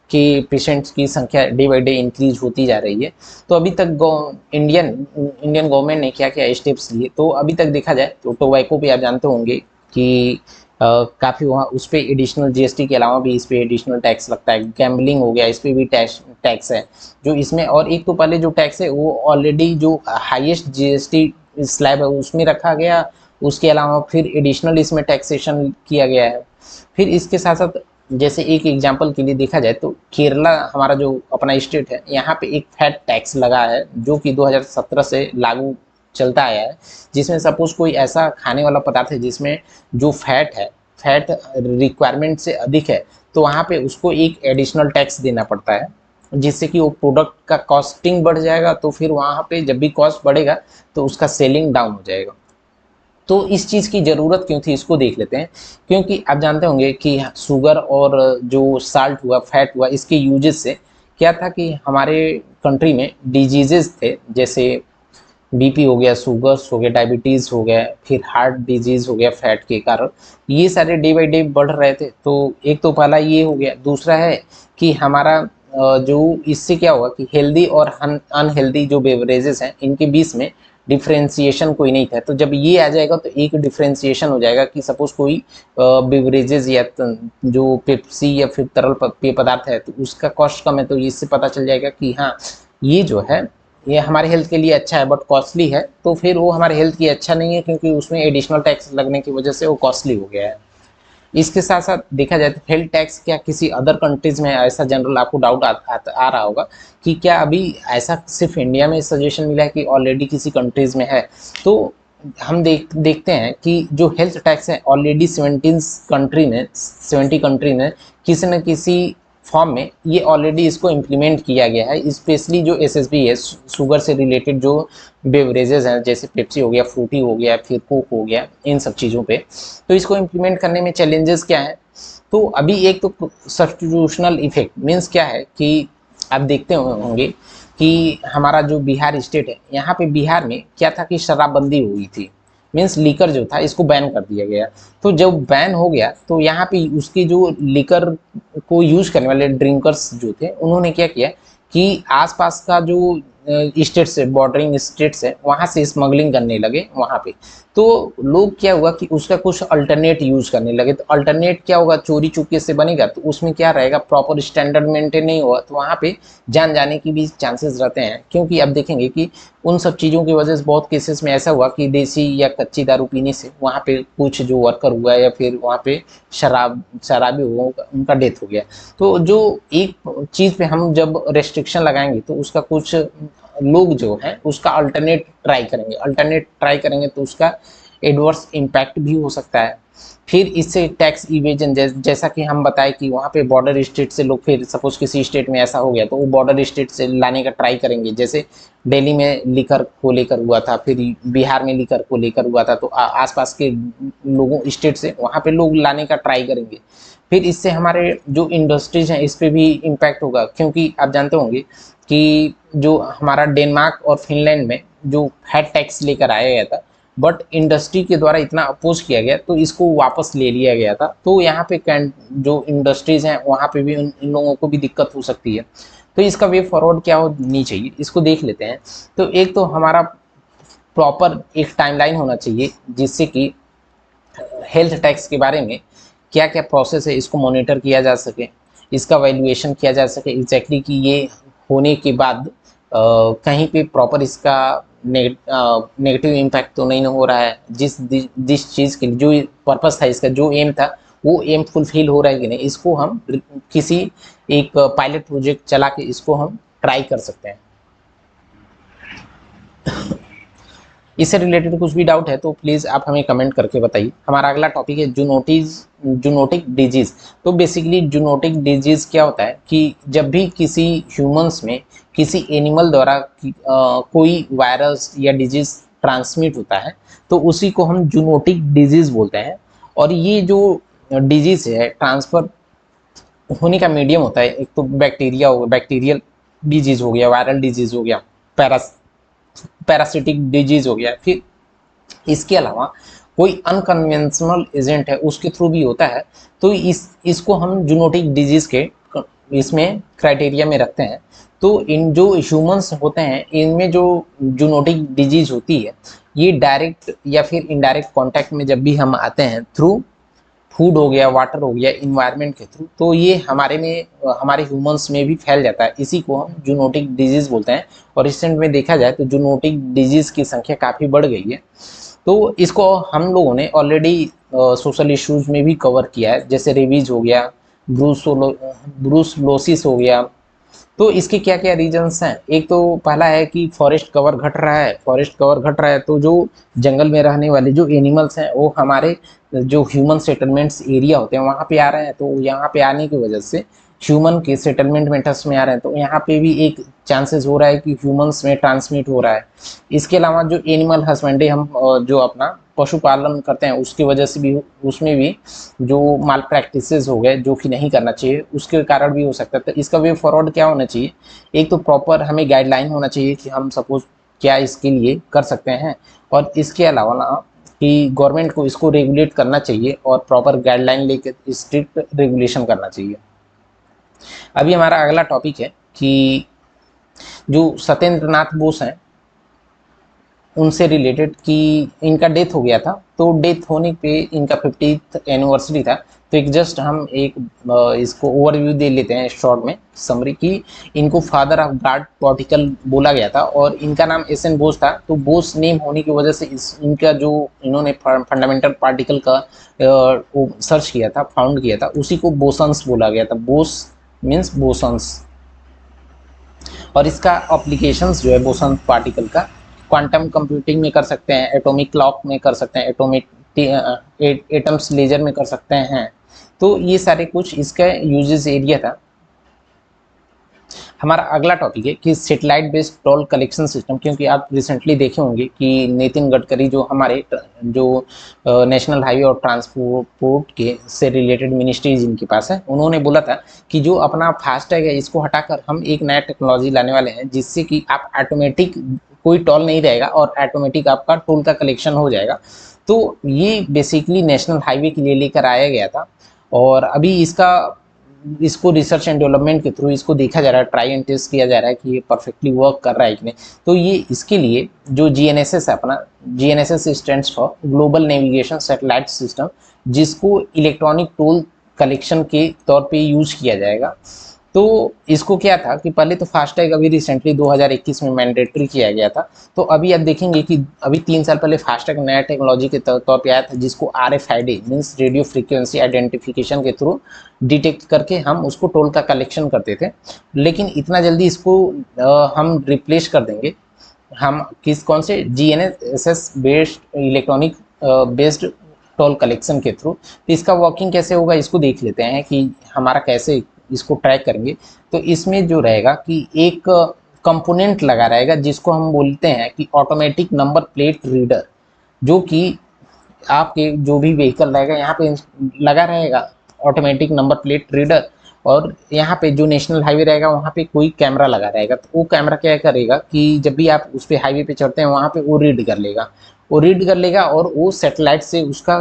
Speaker 1: के पेशेंट्स की संख्या डे बाई डे इंक्रीज होती जा रही है। तो अभी तक इंडियन गवर्नमेंट ने क्या क्या स्टेप्स लिए, तो अभी तक देखा जाए तो टोबैको पे आप जानते होंगे कि काफ़ी वहाँ उस पर एडिशनल GST के अलावा भी इस पर एडिशनल टैक्स लगता है। गैम्बलिंग हो गया, इस पर भी टैक्स है जो इसमें, और एक तो पहले जो टैक्स है वो ऑलरेडी जो हाईएस्ट GST स्लैब है उसमें रखा गया, उसके अलावा फिर एडिशनल इसमें टैक्सेशन किया गया है। फिर इसके साथ साथ जैसे एक एग्जांपल के लिए देखा जाए तो केरला हमारा जो अपना स्टेट है, यहाँ पे एक फैट टैक्स लगा है जो कि 2017 से लागू चलता आया है, जिसमें सपोज कोई ऐसा खाने वाला पदार्थ है जिसमें जो फैट रिक्वायरमेंट से अधिक है, तो वहाँ पे उसको एक एडिशनल टैक्स देना पड़ता है, जिससे कि वो प्रोडक्ट का कॉस्टिंग बढ़ जाएगा, तो फिर वहाँ पे जब भी कॉस्ट बढ़ेगा तो उसका सेलिंग डाउन हो जाएगा। तो इस चीज़ की ज़रूरत क्यों थी इसको देख लेते हैं। क्योंकि आप जानते होंगे कि शुगर और जो साल्ट हुआ, फैट हुआ, इसके यूजेस से क्या था कि हमारे कंट्री में डिजीजेज थे, जैसे BP हो गया, शुगर्स हो गया, डायबिटीज़ हो गया, फिर हार्ट डिजीज़ हो गया फैट के कारण, ये सारे डे बाई डे बढ़ रहे थे। तो एक तो पहला ये हो गया, दूसरा है कि हमारा जो इससे क्या होगा कि हेल्दी और अनहेल्दी जो बेवरेजेस हैं इनके बीच में डिफ्रेंसिएशन कोई नहीं था। तो जब ये आ जाएगा तो एक डिफ्रेंसिएशन हो जाएगा कि सपोज कोई बेवरेजेस या जो पेप्सी या फिर तरल पेय पदार्थ है तो उसका कॉस्ट कम है, तो इससे पता चल जाएगा कि हाँ ये जो है ये हमारे हेल्थ के लिए अच्छा है बट कॉस्टली है, तो फिर वो हमारे हेल्थ के लिए अच्छा नहीं है क्योंकि उसमें एडिशनल टैक्स लगने की वजह से वो कॉस्टली हो गया है। इसके साथ साथ देखा जाए तो हेल्थ टैक्स क्या किसी अदर कंट्रीज में ऐसा जनरल आपको डाउट आ रहा होगा कि क्या अभी ऐसा सिर्फ इंडिया में सजेशन मिला है कि ऑलरेडी किसी कंट्रीज में है। तो हम देखते हैं कि जो हेल्थ टैक्स है ऑलरेडी 70 कंट्री ने किसी न किसी फॉर्म में ये ऑलरेडी इसको इम्प्लीमेंट किया गया है। स्पेशली जो एसएसबी है, शुगर से रिलेटेड जो बेवरेजेस हैं जैसे पेप्सी हो गया, फ्रूटी हो गया, फिर कोक हो गया, इन सब चीज़ों पे तो इसको इम्प्लीमेंट करने में चैलेंजेस क्या है। तो अभी एक तो सब्स्टिट्यूशनल इफेक्ट मीन्स क्या है कि आप देखते होंगे कि हमारा जो बिहार स्टेट है, यहाँ पे बिहार में क्या था कि शराबबंदी हुई थी, मीन्स लीकर जो था इसको बैन कर दिया गया। तो जब बैन हो गया तो यहाँ पे उसकी जो लीकर को यूज करने वाले ड्रिंकर्स जो थे उन्होंने क्या किया कि आसपास का जो स्टेट्स है, बॉर्डरिंग स्टेट्स है, वहाँ से स्मगलिंग करने लगे वहाँ पे। तो लोग क्या हुआ कि उसका कुछ अल्टरनेट यूज करने लगे। तो अल्टरनेट क्या होगा, चोरी चुपके से बनेगा तो उसमें क्या रहेगा, प्रॉपर स्टैंडर्ड मेंटेन नहीं हुआ तो वहाँ पे जान जाने की भी चांसेस रहते हैं। क्योंकि अब देखेंगे कि उन सब चीज़ों की वजह से बहुत केसेस में ऐसा हुआ कि देसी या कच्ची दारू पीने से वहाँ पे कुछ जो वर्कर हुआ या फिर वहाँ पे शराबी हुआ उनका डेथ हो गया। तो जो एक चीज़ पे हम जब रेस्ट्रिक्शन लगाएंगे तो उसका कुछ लोग जो हैं उसका अल्टरनेट ट्राई करेंगे तो उसका एडवर्स इम्पैक्ट भी हो सकता है। फिर इससे टैक्स इवेजन जैसा कि हम बताएं कि वहाँ पे बॉर्डर स्टेट से लोग, फिर सपोज किसी स्टेट में ऐसा हो गया तो वो बॉर्डर स्टेट से लाने का ट्राई करेंगे। जैसे दिल्ली में लीकर को लेकर हुआ था, फिर बिहार में लीकर को लेकर हुआ था, तो आसपास के लोगों स्टेट से वहाँ पे लोग लाने का ट्राई करेंगे। फिर इससे हमारे जो इंडस्ट्रीज हैं इस पर भी इम्पैक्ट होगा, क्योंकि आप जानते होंगे कि जो हमारा डेनमार्क और फिनलैंड में जो फैट टैक्स लेकर आया गया था बट इंडस्ट्री के द्वारा इतना अपोज किया गया तो इसको वापस ले लिया गया था। तो यहाँ पे जो इंडस्ट्रीज हैं वहाँ पे भी इन लोगों को भी दिक्कत हो सकती है। तो इसका वे फॉरवर्ड क्या होनी चाहिए इसको देख लेते हैं। तो एक तो हमारा प्रॉपर एक टाइमलाइन होना चाहिए जिससे कि हेल्थ टैक्स के बारे में क्या क्या प्रोसेस है इसको मॉनिटर किया जा सके, इसका वैल्यूएशन किया जा सके एग्जैक्टली कि ये होने के बाद कहीं पे प्रॉपर इसका नेगेटिव इम्पैक्ट तो नहीं हो रहा है, जिस चीज़ के लिए जो पर्पस था इसका, जो एम था वो एम फुलफिल हो रहा है कि नहीं, इसको हम किसी एक पायलट प्रोजेक्ट चला के इसको हम ट्राई कर सकते हैं। इससे रिलेटेड कुछ भी डाउट है तो प्लीज़ आप हमें कमेंट करके बताइए। हमारा अगला टॉपिक है जूनोटिक डिजीज़। तो बेसिकली जूनोटिक डिजीज़ क्या होता है कि जब भी किसी ह्यूमंस में किसी एनिमल द्वारा कोई वायरस या डिजीज़ ट्रांसमिट होता है तो उसी को हम जूनोटिक डिजीज़ बोलते हैं। और ये जो डिजीज़ है ट्रांसफ़र होने का मीडियम होता है, एक तो बैक्टीरिया हो गया, बैक्टीरियल डिजीज़ हो गया, वायरल डिजीज़ हो गया, पैरासिटिक डिजीज हो गया, फिर इसके अलावा कोई अनकन्वेंशनल एजेंट है उसके थ्रू भी होता है। तो इसको हम जूनोटिक डिजीज के इसमें क्राइटेरिया में रखते हैं। तो इन जो ह्यूमंस होते हैं इनमें जो जूनोटिक डिजीज होती है ये डायरेक्ट या फिर इनडायरेक्ट कांटेक्ट में जब भी हम आते हैं थ्रू फूड हो गया, वाटर हो गया, इन्वायरमेंट के थ्रू, तो ये हमारे ह्यूमंस में भी फैल जाता है। इसी को हम जूनोटिक डिजीज़ बोलते हैं। और रिसेंट में देखा जाए तो जूनोटिक डिजीज़ की संख्या काफ़ी बढ़ गई है। तो इसको हम लोगों ने ऑलरेडी सोशल इश्यूज़ में भी कवर किया है, जैसे रेबीज हो गया, ब्रूसलोसिस हो गया। तो इसके क्या क्या रीजंस हैं, एक तो पहला है कि फॉरेस्ट कवर घट रहा है तो जो जंगल में रहने वाले जो एनिमल्स हैं वो हमारे जो ह्यूमन सेटलमेंट्स एरिया होते हैं वहाँ पे आ रहे हैं। तो यहाँ पे आने की वजह से ह्यूमन के सेटलमेंट मेथड्स में आ रहे हैं, तो यहाँ पे भी एक चांसेस हो रहा है कि ह्यूमंस में ट्रांसमिट हो रहा है। इसके अलावा जो एनिमल हस्बेंड्री हम जो अपना पशुपालन करते हैं उसकी वजह से भी, उसमें भी जो माल प्रैक्टिसेस हो गए जो कि नहीं करना चाहिए उसके कारण भी हो सकता है। तो इसका वे फॉरवर्ड क्या होना चाहिए, एक तो प्रॉपर हमें गाइडलाइन होना चाहिए कि हम सपोज क्या इसके लिए कर सकते हैं, और इसके अलावा ना कि गवर्नमेंट को इसको रेगुलेट करना चाहिए और प्रॉपर गाइडलाइन लेकर स्ट्रिक्ट रेगुलेशन करना चाहिए। अभी हमारा अगला टॉपिक है कि जो सत्येंद्र नाथ बोस हैं उनसे रिलेटेड कि इनका डेथ हो गया था, तो डेथ होने पे इनका 50th एनिवर्सरी था। तो एक जस्ट हम एक इसको ओवरव्यू दे लेते हैं शॉर्ट में समरी कि इनको फादर ऑफ गॉड पार्टिकल बोला गया था और इनका नाम एस एन बोस था। तो बोस नेम होने की वजह से इनका जो इन्होंने फंडामेंटल पार्टिकल का सर्च किया था, फाउंड किया था, उसी को बोसन्स बोला गया था। Bose means bosons. और इसका अप्लीकेशंस जो है बोसन पार्टिकल का क्वांटम कंप्यूटिंग में कर सकते हैं, एटॉमिक क्लॉक में कर सकते हैं, एटॉमिक एटम्स लेजर में कर सकते हैं। तो ये सारे कुछ इसका यूजेस एरिया था। हमारा अगला टॉपिक है कि satellite based toll collection system, क्योंकि आप रिसेंटली देखे होंगे कि नितिन गडकरी जो हमारे जो नेशनल हाईवे और ट्रांसपोर्ट के से रिलेटेड मिनिस्ट्री जिनके पास है, उन्होंने बोला था कि जो अपना फास्टैग है इसको हटाकर हम एक नया टेक्नोलॉजी लाने वाले हैं जिससे कि आप ऑटोमेटिक कोई टोल नहीं रहेगा और ऑटोमेटिक आपका टोल का कलेक्शन हो जाएगा। तो ये बेसिकली नेशनल हाईवे के लिए लेकर आया गया था और अभी इसको रिसर्च एंड डेवलपमेंट के थ्रू इसको देखा जा रहा है, ट्राई एंड टेस्ट किया जा रहा है कि ये परफेक्टली वर्क कर रहा है कि नहीं। तो ये इसके लिए जो GNSS है अपना, GNSS stands for global navigation satellite system, जिसको इलेक्ट्रॉनिक टोल कलेक्शन के तौर पे यूज किया जाएगा। तो इसको क्या था कि पहले तो फास्टैग अभी रिसेंटली 2021 में मैंडेटरी किया गया था। तो अभी आप देखेंगे कि अभी 3 साल पहले फास्टैग नया टेक्नोलॉजी के तौर पे आया था जिसको RFID means radio frequency identification के थ्रू डिटेक्ट करके हम उसको टोल का कलेक्शन करते थे। लेकिन इतना जल्दी इसको हम रिप्लेस कर देंगे। हम कौन से GNSS based electronic based toll collection के थ्रू। तो इसका वर्किंग कैसे होगा इसको देख लेते हैं कि हमारा कैसे इसको ट्रैक करेंगे। तो इसमें जो रहेगा कि एक कंपोनेंट लगा रहेगा जिसको हम बोलते हैं कि ऑटोमेटिक नंबर प्लेट रीडर, जो कि आपके जो भी व्हीकल रहेगा यहाँ पे लगा रहेगा ऑटोमेटिक नंबर प्लेट रीडर। और यहाँ पे जो नेशनल हाईवे रहेगा वहाँ पे कोई कैमरा लगा रहेगा। तो वो कैमरा क्या करेगा कि जब भी आप उस पर हाईवे पे चढ़ते हैं वहाँ पे वो रीड कर लेगा, और वो सैटेलाइट से उसका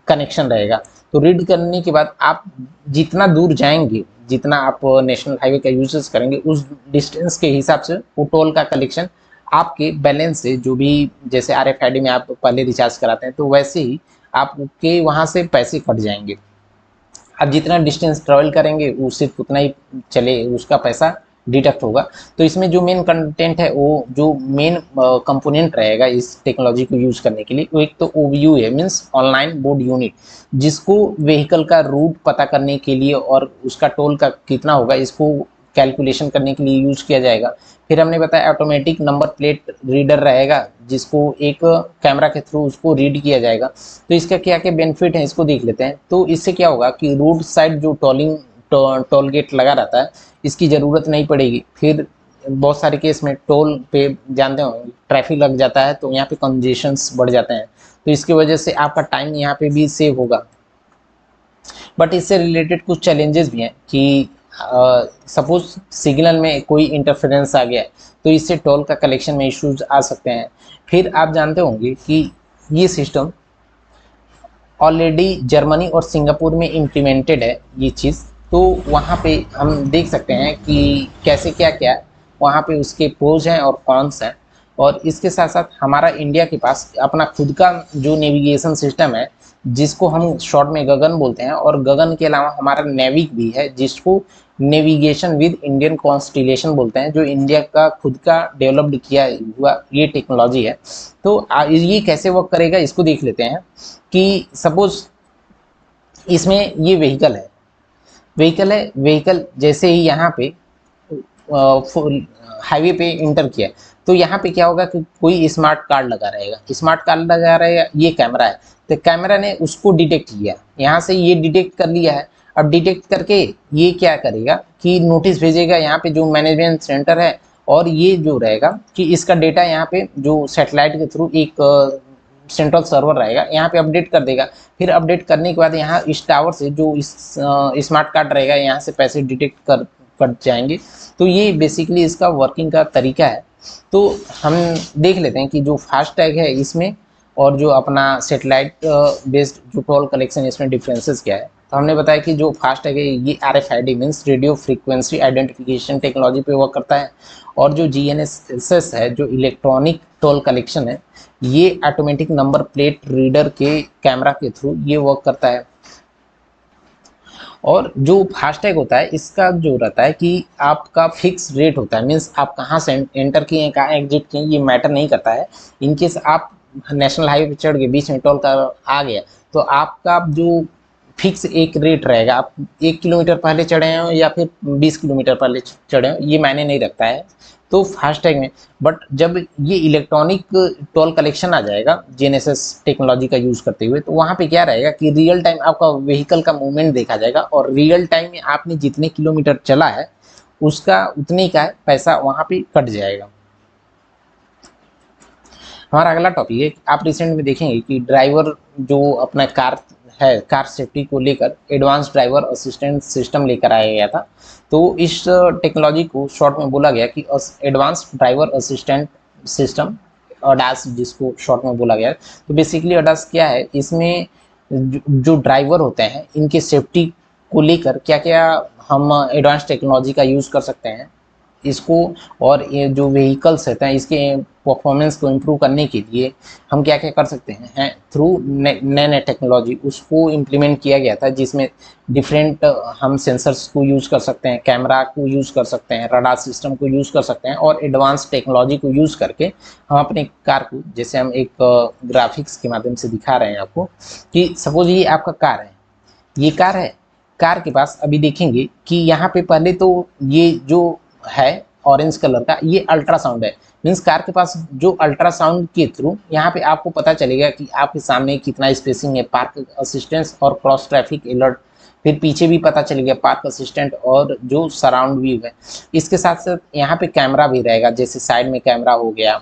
Speaker 1: कनेक्शन रहेगा। तो रीड करने के बाद आप जितना दूर जाएंगे, जितना आप नेशनल हाईवे का यूजेस करेंगे, उस डिस्टेंस के हिसाब से वो टोल का कलेक्शन आपके बैलेंस से, जो भी जैसे RFID में आप पहले रिचार्ज कराते हैं तो वैसे ही आपके वहाँ से पैसे कट जाएंगे। आप जितना डिस्टेंस ट्रेवल करेंगे वो सिर्फ उतना ही चले, उसका पैसा डिडक्ट होगा। तो इसमें जो मेन कंटेंट है, वो जो मेन कंपोनेंट रहेगा इस टेक्नोलॉजी को यूज करने के लिए, वो एक तो OBU है मीन्स ऑनलाइन बोर्ड यूनिट, जिसको व्हीकल का रूट पता करने के लिए और उसका टोल का कितना होगा इसको कैलकुलेशन करने के लिए यूज किया जाएगा। फिर हमने बताया ऑटोमेटिक नंबर प्लेट रीडर रहेगा जिसको एक कैमरा के थ्रू उसको रीड किया जाएगा। तो इसका क्या क्या बेनिफिट है इसको देख लेते हैं। तो इससे क्या होगा कि रोड साइड जो टोल गेट लगा रहता है इसकी ज़रूरत नहीं पड़ेगी। फिर बहुत सारे केस में टोल पे जानते हो ट्रैफिक लग जाता है तो यहाँ पे कंजेशंस बढ़ जाते हैं, तो इसकी वजह से आपका टाइम यहाँ पे भी सेव होगा। बट इससे रिलेटेड कुछ चैलेंजेस भी हैं कि सपोज सिग्नल में कोई इंटरफेरेंस आ गया तो इससे टोल का कलेक्शन में इश्यूज आ सकते हैं। फिर आप जानते होंगे कि ये सिस्टम ऑलरेडी जर्मनी और सिंगापुर में इम्प्लीमेंटेड है ये चीज़। तो वहाँ पे हम देख सकते हैं कि कैसे क्या क्या वहाँ पे उसके प्रोज हैं और कॉन्स हैं। और इसके साथ साथ हमारा इंडिया के पास अपना खुद का जो नेविगेशन सिस्टम है जिसको हम शॉर्ट में गगन बोलते हैं, और गगन के अलावा हमारा नेविक भी है जिसको नेविगेशन विद इंडियन कॉन्स्टिलेशन बोलते हैं, जो इंडिया का खुद का डेवलप्ड किया हुआ ये टेक्नोलॉजी है। तो ये कैसे वर्क करेगा इसको देख लेते हैं कि सपोज इसमें ये व्हीकल जैसे ही यहाँ पे हाईवे पे इंटर किया तो यहाँ पे क्या होगा कि कोई स्मार्ट कार्ड लगा रहेगा, ये कैमरा है। तो कैमरा ने उसको डिटेक्ट किया, यहाँ से ये डिटेक्ट कर लिया है। अब डिटेक्ट करके ये क्या करेगा कि नोटिस भेजेगा यहाँ पे जो मैनेजमेंट सेंटर है, और ये जो रहेगा कि इसका डेटा यहाँ पे जो सैटेलाइट के थ्रू एक सेंट्रल सर्वर रहेगा यहाँ पे अपडेट कर देगा। फिर अपडेट करने के बाद यहाँ इस टावर से जो इस स्मार्ट कार्ड रहेगा यहाँ से पैसे डिटेक्ट कर जाएंगे। तो ये बेसिकली इसका वर्किंग का तरीका है। तो हम देख लेते हैं कि जो फास्टैग है इसमें और जो अपना सैटेलाइट बेस्ड जो टोल कलेक्शन इसमें डिफरेंसेस क्या है। तो हमने बताया कि जो फास्टैग है ये RFID means radio frequency identification technology पे वर्क करता है, और जो GNSS है जो इलेक्ट्रॉनिक टोल कलेक्शन है ये ऑटोमेटिक नंबर प्लेट रीडर के कैमरा के थ्रू ये वर्क करता है। और जो फास्टैग होता है इसका जो रहता है कि आपका फिक्स रेट होता है, मीन्स आप कहाँ से एंटर किए कहाँ एग्जिट किए ये मैटर नहीं करता है। इनकेस आप नेशनल हाईवे पे चढ़ के बीच में टोल का आ गया तो आपका जो फिक्स एक रेट रहेगा, आप 1 किलोमीटर पहले चढ़े हो या फिर 20 किलोमीटर पहले चढ़े हो ये मायने नहीं रखता है तो फास्टैग में। बट जब ये इलेक्ट्रॉनिक टोल कलेक्शन आ जाएगा GNSS टेक्नोलॉजी का यूज़ करते हुए, तो वहाँ पे क्या रहेगा कि रियल टाइम आपका व्हीकल का मूवमेंट देखा जाएगा और रियल टाइम में आपने जितने किलोमीटर चला है उसका उतने का पैसा वहाँ पे कट जाएगा। हमारा अगला टॉपिक है, आप रिसेंट में देखेंगे कि ड्राइवर जो अपना कार है, कार सेफ्टी को लेकर एडवांस ड्राइवर असिस्टेंट सिस्टम लेकर आया गया था। तो इस टेक्नोलॉजी को शॉर्ट में बोला गया कि advance driver assistant system, ADAS जिसको शॉर्ट में बोला गया है। तो बेसिकली अडास क्या है, इसमें जो ड्राइवर होते हैं इनके सेफ्टी को लेकर क्या क्या हम एडवांस टेक्नोलॉजी का यूज़ कर सकते हैं इसको, और ये जो व्हीकल्स रहते हैं इसके परफॉर्मेंस को इम्प्रूव करने के लिए हम क्या क्या कर सकते हैं थ्रू नए नए टेक्नोलॉजी उसको इम्प्लीमेंट किया गया था, जिसमें डिफरेंट हम सेंसर्स को यूज़ कर सकते हैं, कैमरा को यूज़ कर सकते हैं, रडार सिस्टम को यूज़ कर सकते हैं, और एडवांस टेक्नोलॉजी को यूज़ करके हम अपने कार को, जैसे हम एक ग्राफिक्स के माध्यम से दिखा रहे हैं आपको कि सपोज ये आपका कार है, ये कार है, कार के पास अभी देखेंगे कि यहाँ पे पहले तो ये जो है ऑरेंज कलर का ये अल्ट्रासाउंड है, मीन्स कार के पास जो अल्ट्रासाउंड के थ्रू यहाँ पे आपको पता चलेगा कि आपके सामने कितना स्पेसिंग है, पार्क असिस्टेंस और क्रॉस ट्रैफिक अलर्ट, फिर पीछे भी पता चलेगा पार्क असिस्टेंट और जो सराउंड व्यू है। इसके साथ साथ यहाँ पे कैमरा भी रहेगा, जैसे साइड में कैमरा हो गया,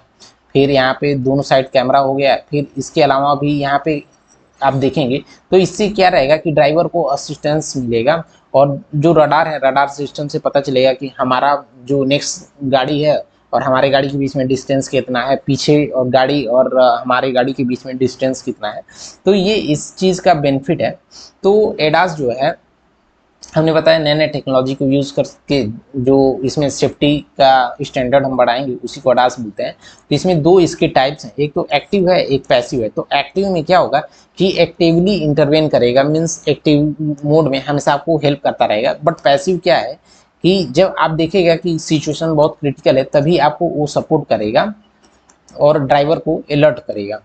Speaker 1: फिर यहाँ पे दोनों साइड कैमरा हो गया, फिर इसके अलावा भी यहाँ पे आप देखेंगे तो इससे क्या रहेगा कि ड्राइवर को असिस्टेंस मिलेगा, और जो रडार है रडार सिस्टम से पता चलेगा कि हमारा जो नेक्स्ट गाड़ी है और हमारे गाड़ी के बीच में डिस्टेंस कितना है, पीछे और गाड़ी और हमारे गाड़ी के बीच में डिस्टेंस कितना है। तो ये इस चीज़ का बेनिफिट है। तो एडास जो है हमने बताया नए नए टेक्नोलॉजी को यूज़ करके जो इसमें सेफ्टी का स्टैंडर्ड हम बढ़ाएंगे उसी को अडास बोलते हैं। तो इसमें दो इसके टाइप्स हैं, एक तो एक्टिव है एक पैसिव है। तो एक्टिव में क्या होगा कि एक्टिवली इंटरवेन करेगा, मीन्स एक्टिव मोड में हमेशा आपको हेल्प करता रहेगा। बट पैसिव क्या है कि जब आप देखेगा कि सिचुएशन बहुत क्रिटिकल है तभी आपको वो सपोर्ट करेगा और ड्राइवर को अलर्ट करेगा।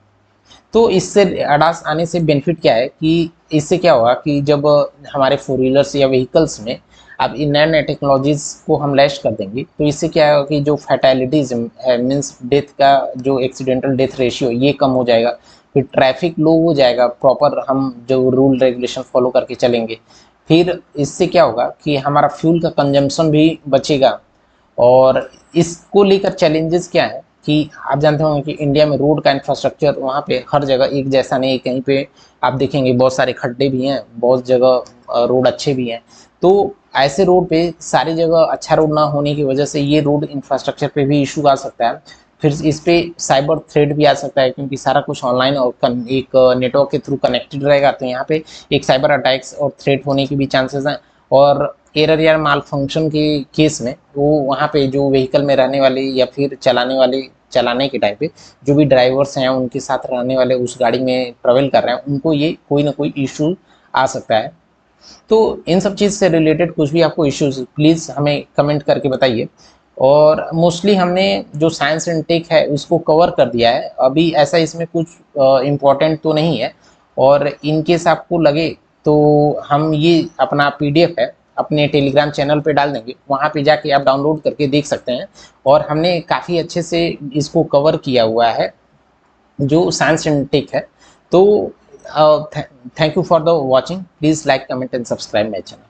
Speaker 1: तो इससे अडास आने से बेनिफिट क्या है कि इससे क्या होगा कि जब हमारे फोर व्हीलर्स या व्हीकल्स में अब इन नए नए टेक्नोलॉजीज़ को हम लैश कर देंगे तो इससे क्या होगा कि जो फैटेलिटीज़ है मीन्स डेथ का जो एक्सीडेंटल डेथ रेशियो ये कम हो जाएगा, फिर ट्रैफिक लो हो जाएगा, प्रॉपर हम जो रूल रेगुलेशन फॉलो करके चलेंगे। फिर इससे क्या होगा कि हमारा फ्यूल का कंजम्पशन भी बचेगा। और इसको लेकर चैलेंजेस क्या है कि आप जानते होंगे कि इंडिया में रोड का इंफ्रास्ट्रक्चर वहाँ पे हर जगह एक जैसा नहीं है, कहीं पे आप देखेंगे बहुत सारे खड्डे भी हैं, बहुत जगह रोड अच्छे भी हैं। तो ऐसे रोड पे सारी जगह अच्छा रोड ना होने की वजह से ये रोड इंफ्रास्ट्रक्चर पे भी इशू आ सकता है। फिर इस पे साइबर थ्रेट भी आ सकता है क्योंकि सारा कुछ ऑनलाइन और एक नेटवर्क के थ्रू कनेक्टेड रहेगा, तो यहाँ पे एक साइबर अटैक्स और थ्रेट होने की भी चांसेस हैं। और एरर या माल फंक्शन के केस में वो वहाँ पे जो व्हीकल में रहने वाले या फिर चलाने के टाइम पे जो भी ड्राइवर्स हैं उनके साथ रहने वाले उस गाड़ी में ट्रेवल कर रहे हैं उनको ये कोई ना कोई इशू आ सकता है। तो इन सब चीज़ से रिलेटेड कुछ भी आपको इश्यूज प्लीज़ हमें कमेंट करके बताइए। और मोस्टली हमने जो साइंस एंड टेक है उसको कवर कर दिया है, अभी ऐसा इसमें कुछ इम्पोर्टेंट तो नहीं है। और इन केस आपको लगे तो हम ये अपना PDF है अपने टेलीग्राम चैनल पे डाल देंगे, वहाँ पे जाके आप डाउनलोड करके देख सकते हैं। और हमने काफ़ी अच्छे से इसको कवर किया हुआ है जो साइंस एंड टेक है। तो thank you for the watching, please like comment and subscribe my channel.